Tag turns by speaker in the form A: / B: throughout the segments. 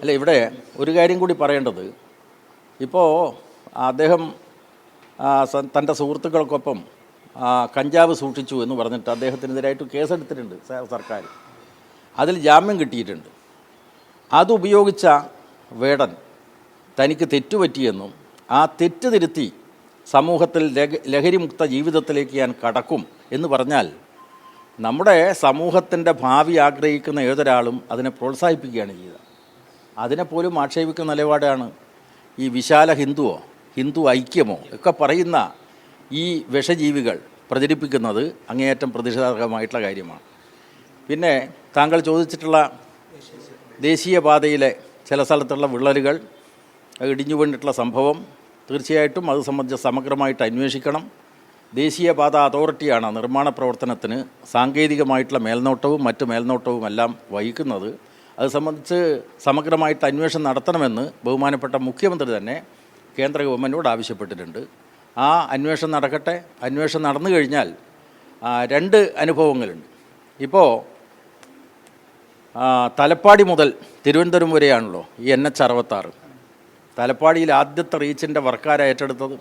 A: അല്ല, ഇവിടെ ഒരു കാര്യം കൂടി പറയേണ്ടത്, ഇപ്പോൾ അദ്ദേഹം തൻ്റെ സുഹൃത്തുക്കൾക്കൊപ്പം കഞ്ചാവ് സൂക്ഷിച്ചു എന്ന് പറഞ്ഞിട്ട് അദ്ദേഹത്തിനെതിരായിട്ട് കേസെടുത്തിട്ടുണ്ട് സർക്കാർ. അതിൽ ജാമ്യം കിട്ടിയിട്ടുണ്ട്. അതുപയോഗിച്ച വേടൻ തനിക്ക് തെറ്റുപറ്റിയെന്നും ആ തെറ്റ് തിരുത്തി സമൂഹത്തിൽ ലഹരിമുക്ത ജീവിതത്തിലേക്ക് ഞാൻ കടക്കും എന്ന് പറഞ്ഞാൽ നമ്മുടെ സമൂഹത്തിൻ്റെ ഭാവി ആഗ്രഹിക്കുന്ന ഏതൊരാളും അതിനെ പ്രോത്സാഹിപ്പിക്കുകയാണ് ചെയ്തത്. അതിനെപ്പോലും ആക്ഷേപിക്കുന്ന നിലപാടാണ് ഈ വിശാല ഹിന്ദു ഐക്യമോ ഒക്കെ പറയുന്ന ഈ വിഷജീവികൾ പ്രചരിപ്പിക്കുന്നത്. അങ്ങേയറ്റം പ്രതിഷേധാർഹമായിട്ടുള്ള കാര്യമാണ്. പിന്നെ താങ്കൾ ചോദിച്ചിട്ടുള്ള ദേശീയപാതയിലെ ചില സ്ഥലത്തുള്ള വിള്ളലുകൾ ഇടിഞ്ഞു വീണിട്ടുള്ള സംഭവം തീർച്ചയായിട്ടും അത് സംബന്ധിച്ച് സമഗ്രമായിട്ട് അന്വേഷിക്കണം. ദേശീയപാത അതോറിറ്റിയാണ് നിർമ്മാണ പ്രവർത്തനത്തിന് സാങ്കേതികമായിട്ടുള്ള മേൽനോട്ടവും മറ്റ് മേൽനോട്ടവും എല്ലാം വഹിക്കുന്നത്. അത് സംബന്ധിച്ച് സമഗ്രമായിട്ട് അന്വേഷണം നടത്തണമെന്ന് ബഹുമാനപ്പെട്ട മുഖ്യമന്ത്രി തന്നെ കേന്ദ്ര ഗവൺമെൻറ്റിനോട് ആവശ്യപ്പെട്ടിട്ടുണ്ട്. ആ അന്വേഷണം നടക്കട്ടെ. അന്വേഷണം നടന്നു കഴിഞ്ഞാൽ രണ്ട് അനുഭവങ്ങളുണ്ട്. ഇപ്പോൾ തലപ്പാടി മുതൽ തിരുവനന്തപുരം വരെയാണല്ലോ ഈ NH-66. തലപ്പാടിയിൽ ആദ്യത്തെ റീച്ചിൻ്റെ വർക്കാരെ ഏറ്റെടുത്തത്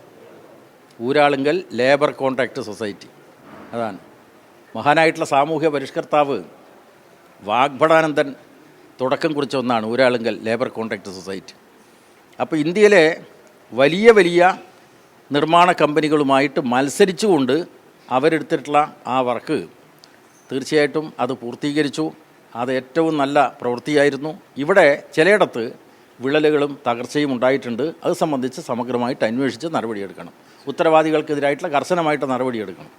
A: ഊരാളുങ്കൽ ലേബർ കോൺട്രാക്ട് സൊസൈറ്റി. അതാണ് മഹാനായിട്ടുള്ള സാമൂഹ്യ പരിഷ്കർത്താവ് വാഗ്ഭടാനന്ദൻ തുടക്കം കുറിച്ച ഒന്നാണ് ഊരാളുങ്കൽ ലേബർ കോൺട്രാക്ട് സൊസൈറ്റി. അപ്പോൾ ഇന്ത്യയിലെ വലിയ നിർമ്മാണ കമ്പനികളുമായിട്ട് മത്സരിച്ചുകൊണ്ട് അവരെടുത്തിട്ടുള്ള ആ വർക്ക് തീർച്ചയായിട്ടും അത് പൂർത്തീകരിച്ചു. അത് ഏറ്റവും നല്ല പ്രവൃത്തിയായിരുന്നു. ഇവിടെ ചിലയിടത്ത് വിള്ളലുകളും തകർച്ചയും ഉണ്ടായിട്ടുണ്ട്. അത് സംബന്ധിച്ച് സമഗ്രമായിട്ട് അന്വേഷിച്ച് നടപടിയെടുക്കണം. ഉത്തരവാദികൾക്കെതിരായിട്ടുള്ള കർശനമായിട്ട് നടപടിയെടുക്കണം.